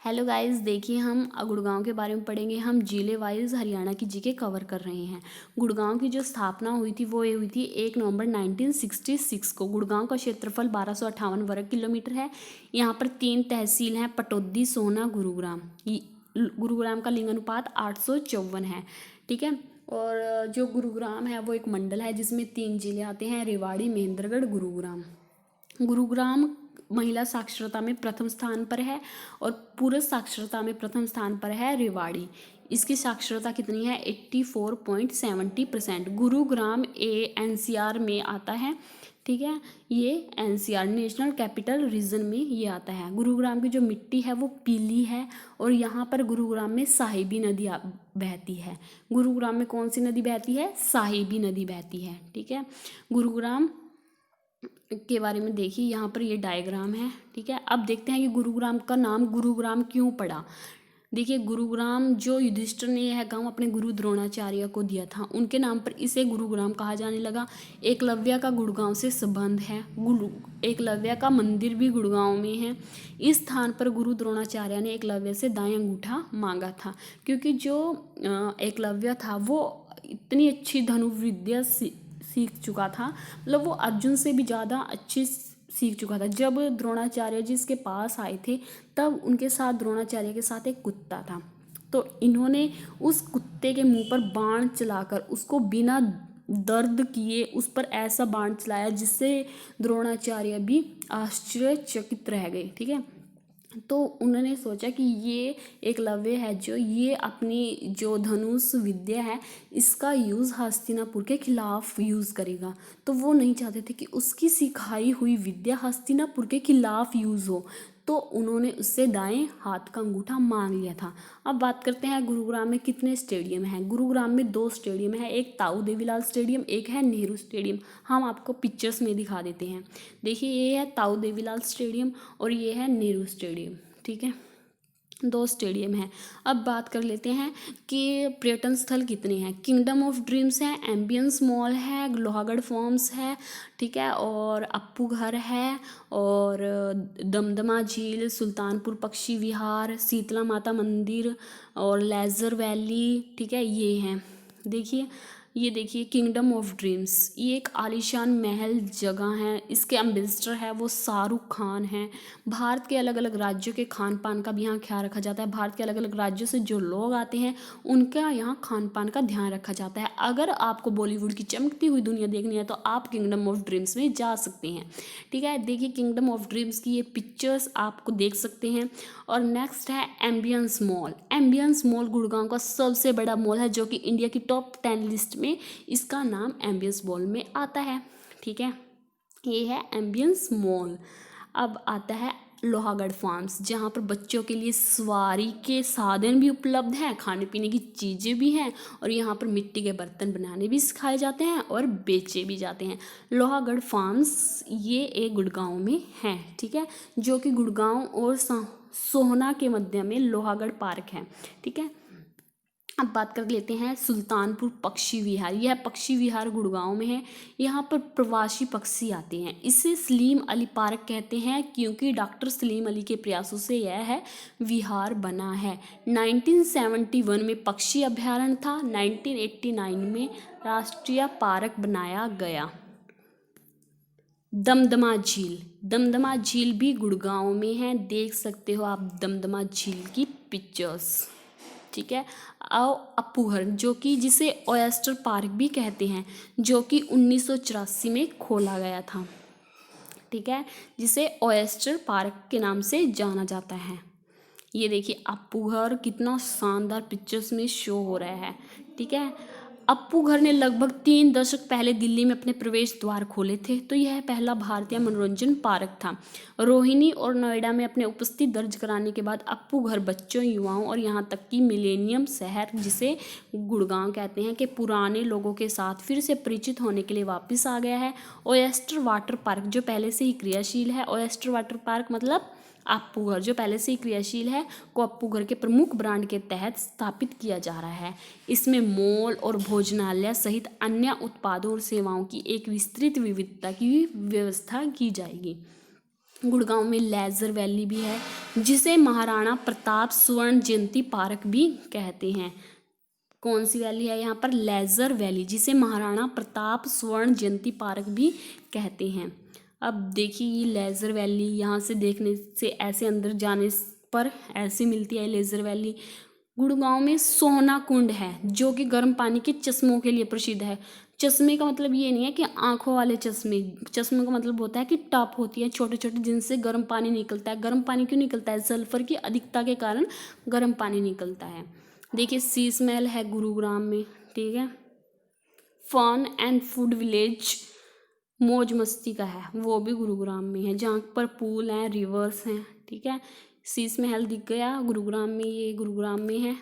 Hello guys, देखिए हम गुड़गांव के बारे में पढ़ेंगे। हम जिले वाइज हरियाणा की जीके कवर कर रहे हैं। गुड़गांव की जो स्थापना हुई थी वो ये हुई थी 1 नवंबर 1966 को। गुड़गांव का क्षेत्रफल 1258 वर्ग किलोमीटर है। यहाँ पर 3 तहसील हैं, पटौदी, सोहना, गुरुग्राम। गुरुग्राम का लिंगानुपात 854 है। ठीक है। और जो गुरुग्राम है वो एक मंडल है जिसमें 3 जिले आते हैं, रेवाड़ी, महेंद्रगढ़, गुरुग्राम। गुरुग्राम महिला साक्षरता में प्रथम स्थान पर है और पुरुष साक्षरता में प्रथम स्थान पर है रेवाड़ी। इसकी साक्षरता कितनी है? 84.70%। गुरुग्राम एनसीआर में आता है। ठीक है, ये एनसीआर नेशनल कैपिटल रीजन में ये आता है। गुरुग्राम की जो मिट्टी है वो पीली है और यहाँ पर गुरुग्राम में साहिबी नदी बहती है। गुरुग्राम में कौन सी नदी बहती है? साहिबी नदी बहती है। ठीक है। गुरुग्राम के बारे में देखिए, यहाँ पर ये डायग्राम है। ठीक है। अब देखते हैं कि गुरुग्राम का नाम गुरुग्राम क्यों पड़ा। देखिए, गुरुग्राम जो युधिष्ठिर ने यह गांव अपने गुरु द्रोणाचार्य को दिया था, उनके नाम पर इसे गुरुग्राम कहा जाने लगा। एकलव्य का गुड़गांव से संबंध है। एकलव्य का मंदिर भी गुड़गांव में है। इस स्थान पर गुरु द्रोणाचार्य ने एकलव्य से दाएं अंगूठा मांगा था, क्योंकि जो एकलव्य था वो इतनी अच्छी धनुर्विद्या सीख चुका था, मतलब वो अर्जुन से भी ज़्यादा अच्छी सीख चुका था। जब द्रोणाचार्य जी इसके पास आए थे तब उनके साथ, द्रोणाचार्य के साथ एक कुत्ता था, तो इन्होंने उस कुत्ते के मुंह पर बाण चलाकर उसको बिना दर्द किए उस पर ऐसा बाण चलाया जिससे द्रोणाचार्य भी आश्चर्यचकित रह गए। ठीक है। तो उन्होंने सोचा कि ये एकलव्य है जो ये अपनी जो धनुष विद्या है इसका यूज़ हस्तिनापुर के खिलाफ यूज़ करेगा। तो वो नहीं चाहते थे कि उसकी सिखाई हुई विद्या हस्तिनापुर के खिलाफ यूज़ हो, तो उन्होंने उससे दाएं हाथ का अंगूठा मांग लिया था। अब बात करते हैं गुरुग्राम में कितने स्टेडियम हैं। गुरुग्राम में 2 स्टेडियम है, एक ताऊ देवीलाल स्टेडियम, एक है नेहरू स्टेडियम। हम आपको पिक्चर्स में दिखा देते हैं। देखिए, ये है ताऊ देवीलाल स्टेडियम और ये है नेहरू स्टेडियम। ठीक है, 2 स्टेडियम हैं। अब बात कर लेते हैं कि पर्यटन स्थल कितने हैं। किंगडम ऑफ ड्रीम्स है, एम्बियंस मॉल है, लोहागढ़ फॉर्म्स है, ठीक है, और अप्पू घर है, और दमदमा झील, सुल्तानपुर पक्षी विहार, शीतला माता मंदिर और लेजर वैली। ठीक है, ये हैं। देखिए, ये देखिए किंगडम ऑफ ड्रीम्स, ये एक आलीशान महल जगह है। इसके एम्बेसडर है वो शाहरुख खान हैं। भारत के अलग अलग राज्यों के खान पान का भी यहाँ ख्याल रखा जाता है। भारत के अलग अलग राज्यों से जो लोग आते हैं उनका यहाँ खान पान का ध्यान रखा जाता है। अगर आपको बॉलीवुड की चमकती हुई दुनिया देखनी है तो आप किंगडम ऑफ ड्रीम्स में जा सकते हैं। ठीक है, देखिए किंगडम ऑफ ड्रीम्स की ये पिक्चर्स आपको देख सकते हैं। और नेक्स्ट है ambience mall. Ambience mall Gurgaon का सबसे बड़ा मॉल है जो कि इंडिया की टॉप 10 लिस्ट में इसका नाम एम्बियंस मॉल में आता है। ठीक है, ये है एम्बियंस मॉल। अब आता है लोहागढ़ फार्म्स, जहाँ पर बच्चों के लिए सवारी के साधन भी उपलब्ध हैं, खाने पीने की चीज़ें भी हैं और यहाँ पर मिट्टी के बर्तन बनाने भी सिखाए जाते हैं और बेचे भी जाते हैं। लोहागढ़ फार्म्स ये एक गुड़गांव में है। ठीक है, जो कि गुड़गांव और सोहना के मध्य में लोहागढ़ पार्क है। ठीक है। अब बात कर लेते हैं सुल्तानपुर पक्षी विहार। यह पक्षी विहार गुड़गांव में है। यहाँ पर प्रवासी पक्षी आते हैं। इसे सलीम अली पार्क कहते हैं क्योंकि डॉक्टर सलीम अली के प्रयासों से यह है विहार बना है। 1971 में पक्षी अभ्यारण्य था। 1989 में राष्ट्रीय पार्क बनाया गया। दमदमा झील, दमदमा झील भी गुड़गांव में है। देख सकते हो आप दमदमा झील की पिक्चर्स। ठीक है। आओ अप्पू घर, जो कि जिसे ओएस्टर पार्क भी कहते हैं, जो कि 1984 में खोला गया था। ठीक है, जिसे ओएस्टर पार्क के नाम से जाना जाता है। ये देखिए अप्पू घर कितना शानदार पिक्चर्स में शो हो रहा है। ठीक है, अप्पू घर ने लगभग 3 दशक पहले दिल्ली में अपने प्रवेश द्वार खोले थे। तो यह पहला भारतीय मनोरंजन पार्क था। रोहिणी और नोएडा में अपने उपस्थिति दर्ज कराने के बाद अप्पू घर बच्चों, युवाओं और यहाँ तक कि मिलेनियम शहर, जिसे गुड़गांव कहते हैं, कि पुराने लोगों के साथ फिर से परिचित होने के लिए वापस आ गया है। ओएस्टर वाटर पार्क जो पहले से ही क्रियाशील है, ओएस्टर वाटर पार्क मतलब अप्पू घर जो पहले से ही क्रियाशील है, को अप्पू घर के प्रमुख ब्रांड के तहत स्थापित किया जा रहा है। इसमें मॉल और भोजनालय सहित अन्य उत्पादों और सेवाओं की एक विस्तृत विविधता की व्यवस्था की जाएगी। गुड़गांव में लेजर वैली भी है, जिसे महाराणा प्रताप स्वर्ण जयंती पार्क भी कहते हैं। कौन सी वैली है यहाँ पर? लेजर वैली, जिसे महाराणा प्रताप स्वर्ण जयंती पार्क भी कहते हैं। अब देखिए ये लेजर वैली, यहाँ से देखने से ऐसे अंदर जाने पर ऐसे मिलती है लेजर वैली। गुड़गांव में सोना कुंड है, जो कि गर्म पानी के चश्मों के लिए प्रसिद्ध है। चश्मे का मतलब ये नहीं है कि आंखों वाले चश्मे, चश्मे का मतलब होता है कि टप होती है छोटे छोटे, जिनसे गर्म पानी निकलता है। गर्म पानी क्यों निकलता है? सल्फर की अधिकता के कारण गर्म पानी निकलता है। देखिए शीश महल है गुरुग्राम में, ठीक है। फन एंड फूड विलेज मौज मस्ती का है, वो भी गुरुग्राम में है, जहाँ पर पूल हैं, रिवर्स हैं, ठीक है। शीश महल दिख गया गुरुग्राम में, ये गुरुग्राम में है,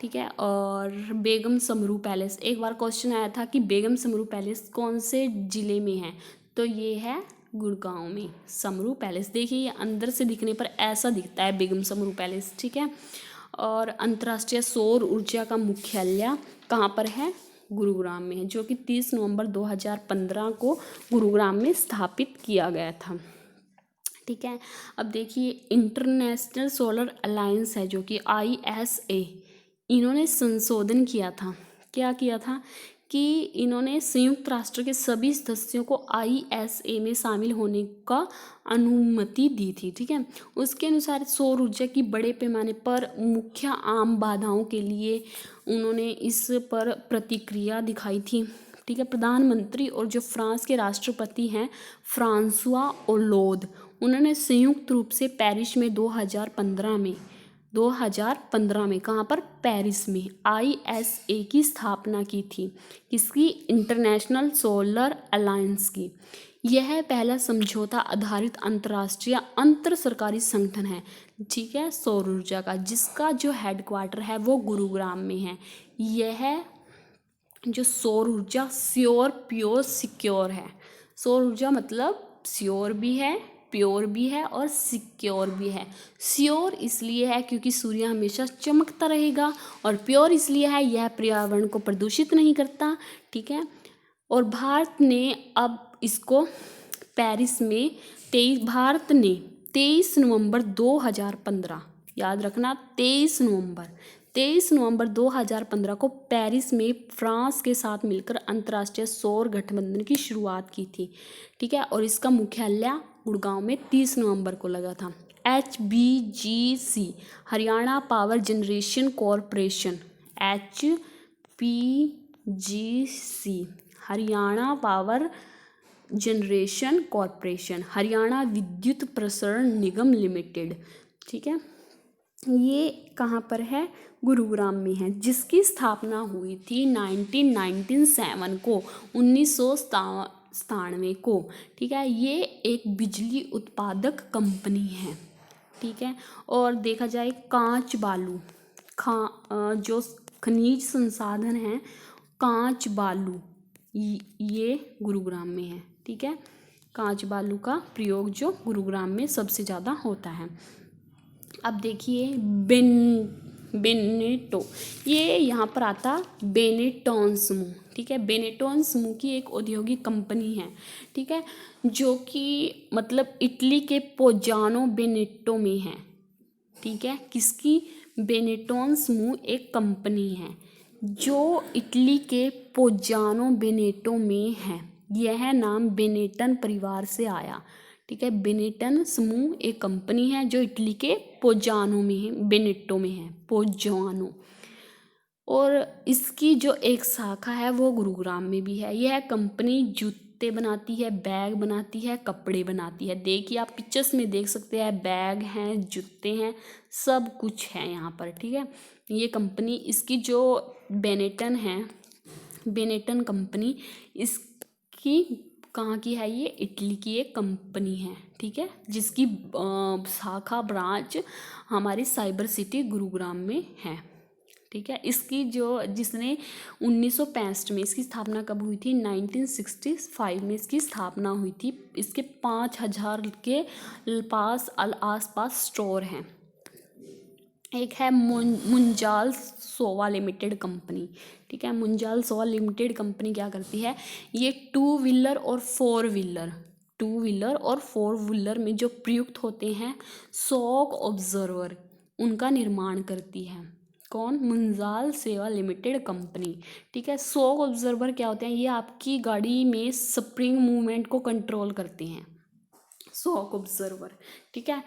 ठीक है। और बेगम समरू पैलेस, एक बार क्वेश्चन आया था कि बेगम समरू पैलेस कौन से ज़िले में है, तो ये है गुड़गांव में समरू पैलेस। देखिए ये अंदर से दिखने पर ऐसा दिखता है बेगम समरू पैलेस, ठीक है। और अंतर्राष्ट्रीय सौर ऊर्जा का मुख्यालय कहाँ पर है? गुरुग्राम में है, जो कि 30 नवंबर 2015 को गुरुग्राम में स्थापित किया गया था, ठीक है। अब देखिए इंटरनेशनल सोलर अलायंस है, जो कि ISA, इन्होंने संशोधन किया था। क्या किया था कि इन्होंने संयुक्त राष्ट्र के सभी सदस्यों को ISA में शामिल होने का अनुमति दी थी, ठीक है। उसके अनुसार सौर ऊर्जा की बड़े पैमाने पर मुख्य आम बाधाओं के लिए उन्होंने इस पर प्रतिक्रिया दिखाई थी, ठीक है। प्रधानमंत्री और जो फ्रांस के राष्ट्रपति हैं फ्रांसुआ ओलोद, उन्होंने संयुक्त रूप से पेरिस में 2015 में कहाँ पर? पेरिस में ISA की स्थापना की थी। किसकी? इंटरनेशनल सोलर अलायंस की। यह पहला समझौता आधारित अंतर्राष्ट्रीय अंतर सरकारी संगठन है, ठीक है, सौर ऊर्जा का, जिसका जो हेडक्वार्टर है वो गुरुग्राम में है। यह जो सौर ऊर्जा श्योर प्योर सिक्योर है। सौर ऊर्जा मतलब श्योर भी है, प्योर भी है और सिक्योर भी है। श्योर इसलिए है क्योंकि सूर्य हमेशा चमकता रहेगा, और प्योर इसलिए है यह पर्यावरण को प्रदूषित नहीं करता, ठीक है। और भारत ने अब इसको पेरिस में 23 नवंबर 2015, याद रखना 23 नवंबर 2015 को पेरिस में फ्रांस के साथ मिलकर अंतर्राष्ट्रीय सौर गठबंधन की शुरुआत की थी, ठीक है। और इसका मुख्यालय गुड़गांव में 30 नवंबर को लगा था। HBGC Haryana power generation corporation, HPGC Haryana power generation corporation, Haryana विद्युत प्रसारण निगम लिमिटेड, ठीक है। ये कहाँ पर है? गुरुग्राम में है, जिसकी स्थापना हुई थी 1997 को, 1997 को, ठीक है। ये एक बिजली उत्पादक कंपनी है, ठीक है। और देखा जाए कांच बालू जो खनिज संसाधन है, कांच बालू ये गुरुग्राम में है, ठीक है। कांच बालू का प्रयोग जो गुरुग्राम में सबसे ज़्यादा होता है। अब देखिए बेनेटो, ये यहाँ पर आता बेनेटॉन समूह, ठीक है। बेनेटॉन समूह की एक औद्योगिक कंपनी है, ठीक है, जो कि मतलब इटली के पोजानो बेनेटो में है, ठीक है। किसकी? बेनेटॉन समूह एक कंपनी है जो इटली के पोजानो बेनेटो में है। यह नाम बेनेटन परिवार से आया, ठीक है। बेनेटन समूह एक कंपनी है जो इटली के पोजानो में है, बेनेटो में है, पोजानो। और इसकी जो एक शाखा है वो गुरुग्राम में भी है। यह कंपनी जूते बनाती है, बैग बनाती है, कपड़े बनाती है। देखिए आप पिक्चर्स में देख सकते हैं, बैग हैं, जूते हैं, सब कुछ है यहाँ पर, ठीक है। ये कंपनी, इसकी जो बेनेटन है, बेनेटन कंपनी, इसकी कहाँ की है? ये इटली की एक कंपनी है, ठीक है, जिसकी शाखा ब्रांच हमारी साइबर सिटी गुरुग्राम में है, ठीक है। इसकी जो जिसने 1965 में, इसकी स्थापना कब हुई थी? 1965 में इसकी स्थापना हुई थी। इसके 5000 के पास आसपास स्टोर हैं। एक है मुंजाल सोवा लिमिटेड कंपनी, ठीक है। मुंजाल सोवा लिमिटेड कंपनी क्या करती है? ये 2 व्हीलर और 4 व्हीलर टू व्हीलर और फोर व्हीलर में जो प्रयुक्त होते हैं शॉक ऑब्जर्वर, उनका निर्माण करती है। कौन? मुंजाल सेवा लिमिटेड कंपनी। ठीक है, शॉक ऑब्जर्वर क्या होते हैं? ये आपकी गाड़ी में स्प्रिंग मूवमेंट को कंट्रोल करते हैं, शॉक ऑब्जर्वर। ठीक है,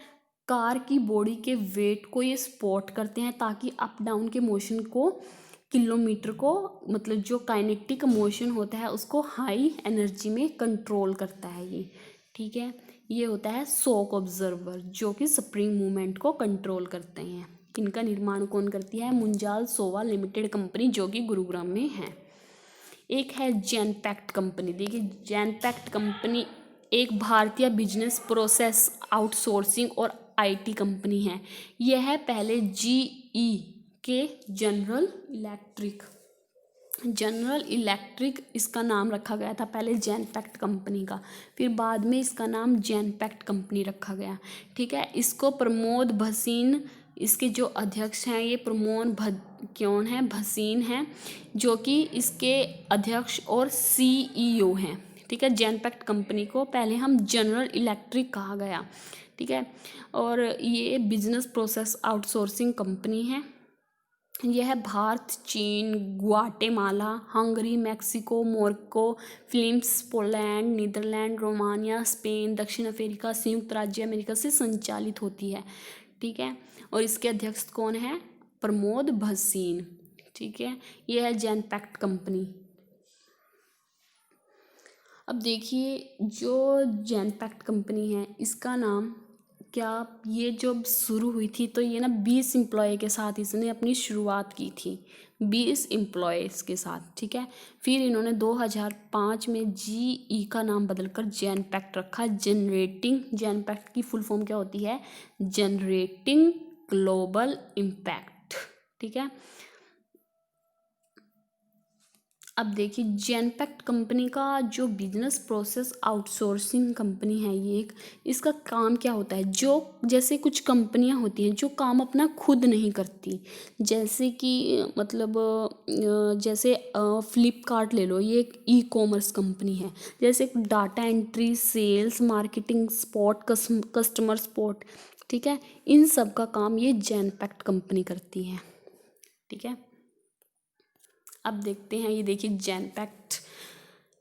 कार की बॉडी के वेट को ये सपोर्ट करते हैं ताकि अप डाउन के मोशन को, किलोमीटर को, मतलब जो काइनेटिक मोशन होता है उसको हाई एनर्जी में कंट्रोल करता है ये। ठीक है, ये होता है शॉक ऑब्जर्वर जो कि स्प्रिंग मूवमेंट को कंट्रोल करते हैं। इनका निर्माण कौन करती है? मुंजाल सोवा लिमिटेड कंपनी, जो कि गुरुग्राम में है। एक है जैनपैक्ट कंपनी। देखिए, जैनपैक्ट कंपनी एक भारतीय बिजनेस प्रोसेस आउटसोर्सिंग और आईटी कंपनी है। यह है पहले जीई के जनरल इलेक्ट्रिक इसका नाम रखा गया था पहले जैनपैक्ट कंपनी का, फिर बाद में इसका नाम जैनपैक्ट कंपनी रखा गया। ठीक है, इसको प्रमोद भसीन, इसके जो अध्यक्ष हैं ये कौन है? भसीन हैं, जो कि इसके अध्यक्ष और सीईओ हैं। ठीक है, जैनपैक्ट कंपनी को पहले हम जनरल इलेक्ट्रिक कहा गया। ठीक है, और ये बिजनेस प्रोसेस आउटसोर्सिंग कंपनी है। यह भारत, चीन, Guatemala, Hungary, Mexico, Morocco, Philippines, Poland, Netherlands, Romania, Spain, दक्षिण अफ्रीका, संयुक्त राज्य अमेरिका से संचालित होती है। ठीक है, और इसके अध्यक्ष कौन है? प्रमोद भसीन। ठीक है, यह है जैनपैक्ट कंपनी। अब देखिए, जो जैनपैक्ट कंपनी है इसका नाम क्या, ये जब शुरू हुई थी तो ये ना 20 एम्प्लॉय के साथ इसने अपनी शुरुआत की थी, 20 एम्प्लॉयज़ के साथ। ठीक है, फिर इन्होंने 2005 में जीई का नाम बदलकर जैनपैक्ट रखा। जैनपैक्ट की फुल फॉर्म क्या होती है? Generating global impact. ठीक है, अब देखिए, जैनपैक्ट कंपनी का जो बिजनेस प्रोसेस आउटसोर्सिंग कंपनी है ये इसका काम क्या होता है? जो जैसे कुछ कंपनियां होती हैं जो काम अपना खुद नहीं करती, जैसे कि मतलब जैसे फ्लिपकार्ट ले लो, ये एक ई कॉमर्स कंपनी है। जैसे data entry, sales, marketing support, customer support. ठीक है, इन सब का काम ये जैनपैक्ट कंपनी करती है। ठीक है, अब देखते हैं, ये देखिए जैनपैक्ट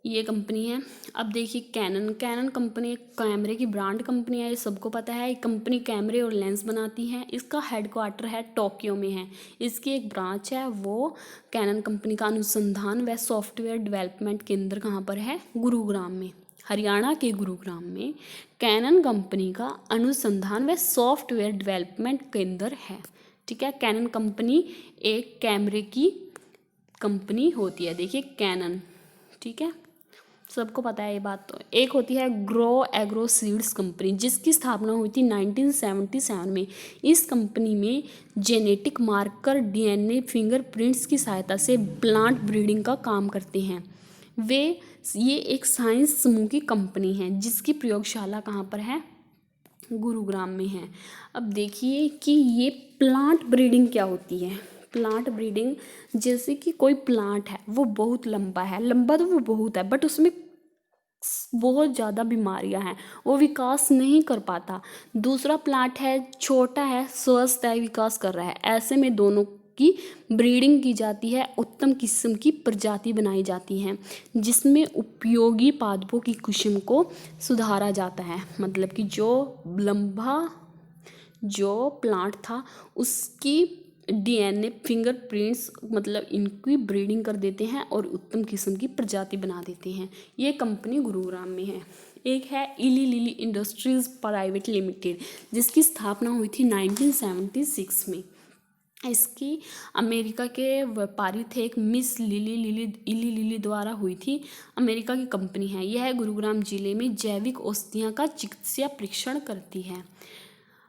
ये कंपनी है। अब देखिए कैनन कंपनी एक कैमरे की ब्रांड कंपनी है, ये सबको पता है। ये कंपनी कैमरे और लेंस बनाती है। इसका हेडक्वार्टर है टोक्यो में है। इसकी एक ब्रांच है वो कैनन कंपनी का अनुसंधान व सॉफ्टवेयर डेवलपमेंट केंद्र कहाँ पर है? गुरुग्राम में, हरियाणा के गुरुग्राम में कैनन कंपनी का अनुसंधान व सॉफ्टवेयर डेवलपमेंट केंद्र है। ठीक है, कैनन कंपनी एक कैमरे की कंपनी होती है। देखिए कैनन, ठीक है, सबको पता है ये बात। तो एक होती है ग्रो एग्रो सीड्स कंपनी, जिसकी स्थापना हुई थी 1977 में। इस कंपनी में जेनेटिक मार्कर, डीएनए, फिंगरप्रिंट्स की सहायता से प्लांट ब्रीडिंग का काम करते हैं। ये एक साइंस समूह की कंपनी है जिसकी प्रयोगशाला कहाँ पर है? गुरुग्राम में है। अब देखिए कि ये प्लांट ब्रीडिंग क्या होती है। प्लांट ब्रीडिंग, जैसे कि कोई प्लांट है वो बहुत लंबा है, लंबा तो वो बहुत है, बट उसमें बहुत ज़्यादा बीमारियां हैं, वो विकास नहीं कर पाता। दूसरा प्लांट है, छोटा है, स्वस्थ है, विकास कर रहा है। ऐसे में दोनों की ब्रीडिंग की जाती है, उत्तम किस्म की प्रजाति बनाई जाती है जिसमें उपयोगी पादपों की किस्म को सुधारा जाता है। मतलब कि जो लंबा जो प्लांट था उसकी डीएनए, फिंगरप्रिंट्स, मतलब इनकी ब्रीडिंग कर देते हैं और उत्तम किस्म की प्रजाति बना देते हैं। ये कंपनी गुरुग्राम में है। एक है इली लिली इंडस्ट्रीज प्राइवेट लिमिटेड, जिसकी स्थापना हुई थी 1976 में। इसकी अमेरिका के व्यापारी थे एक मिस इली लिली द्वारा हुई थी। अमेरिका की कंपनी है। यह गुरुग्राम जिले में जैविक औषधियों का चिकित्सा परीक्षण करती है।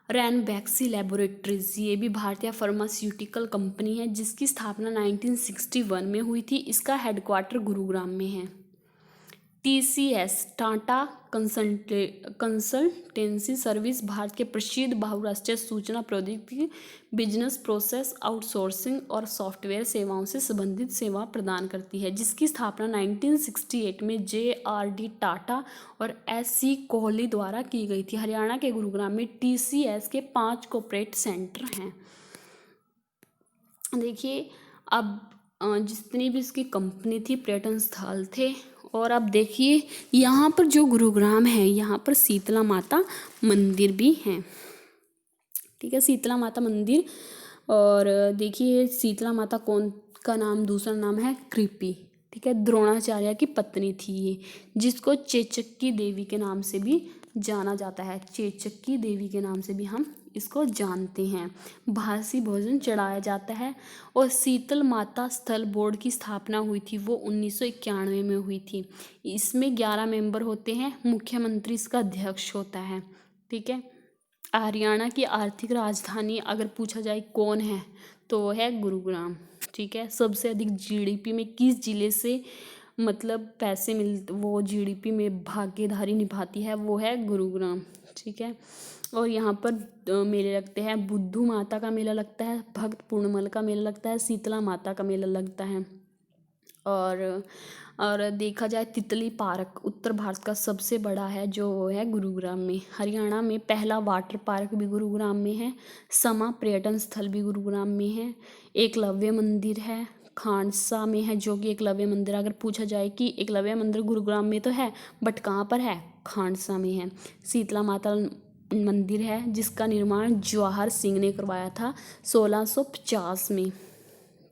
रैनबैक्सी लैबोरेटरीज, ये भी भारतीय फार्मास्यूटिकल कंपनी है जिसकी स्थापना 1961 में हुई थी। इसका हेडक्वार्टर गुरुग्राम में है। TCS Tata consultancy service Bharat के प्रसिद्ध बहुराष्ट्रीय सूचना प्रौद्योगिकी, बिजनेस प्रोसेस आउटसोर्सिंग और सॉफ्टवेयर सेवाओं से संबंधित सेवा प्रदान करती है, जिसकी स्थापना 1968 में JRD टाटा और SC कोहली द्वारा की गई थी। हरियाणा के गुरुग्राम में TCS के 5 कॉर्पोरेट सेंटर हैं। देखिए अब जितनी भी इसकी कंपनी थी, पर्यटन स्थल थे। और अब देखिए यहाँ पर जो गुरुग्राम है, यहाँ पर शीतला माता मंदिर भी हैं। ठीक है, शीतला माता मंदिर। और देखिए शीतला माता कौन का नाम, दूसरा नाम है कृपी। ठीक है, द्रोणाचार्य की पत्नी थी ये, जिसको चेचक्की देवी के नाम से भी जाना जाता है। चेचक्की देवी के नाम से भी हम इसको जानते हैं। बासी भोजन चढ़ाया जाता है। और शीतल माता स्थल बोर्ड की स्थापना हुई थी, वो 1991 में हुई थी। इसमें 11 मेंबर होते हैं, मुख्यमंत्री इसका अध्यक्ष होता है। ठीक है, हरियाणा की आर्थिक राजधानी अगर पूछा जाए कौन है, तो वो है गुरुग्राम। ठीक है, सबसे अधिक GDP में किस जिले से मतलब पैसे वो GDP में भागीदारी निभाती है, वो है गुरुग्राम। ठीक है, और यहाँ पर मेले लगते हैं। बुद्धू माता का मेला लगता है, भक्त पूर्णिमल का मेला लगता है, शीतला माता का मेला लगता है। और देखा जाए तितली पार्क उत्तर भारत का सबसे बड़ा है, जो है गुरुग्राम में। हरियाणा में पहला वाटर पार्क भी गुरुग्राम में है। समा पर्यटन स्थल भी गुरुग्राम में है। एकलव्य मंदिर है, खांडसा में है, जो कि एकलव्य मंदिर, अगर पूछा जाए कि एकलव्य मंदिर गुरुग्राम में तो है, बट कहाँ पर है, खांडसा में है। शीतला माता मंदिर है, जिसका निर्माण जवाहर सिंह ने करवाया था 1650 में।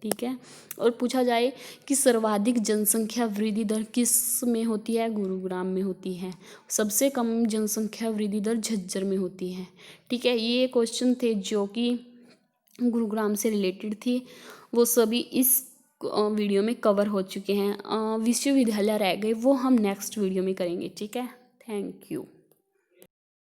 ठीक है, और पूछा जाए कि सर्वाधिक जनसंख्या वृद्धि दर किस में होती है, गुरुग्राम में होती है। सबसे कम जनसंख्या वृद्धि दर झज्जर में होती है। ठीक है, ये क्वेश्चन थे जो कि गुरुग्राम से रिलेटेड थी, वो सभी इस वीडियो में कवर हो चुके हैं। विश्वविद्यालय रह गए, वो हम नेक्स्ट वीडियो में करेंगे। ठीक है, थैंक यू।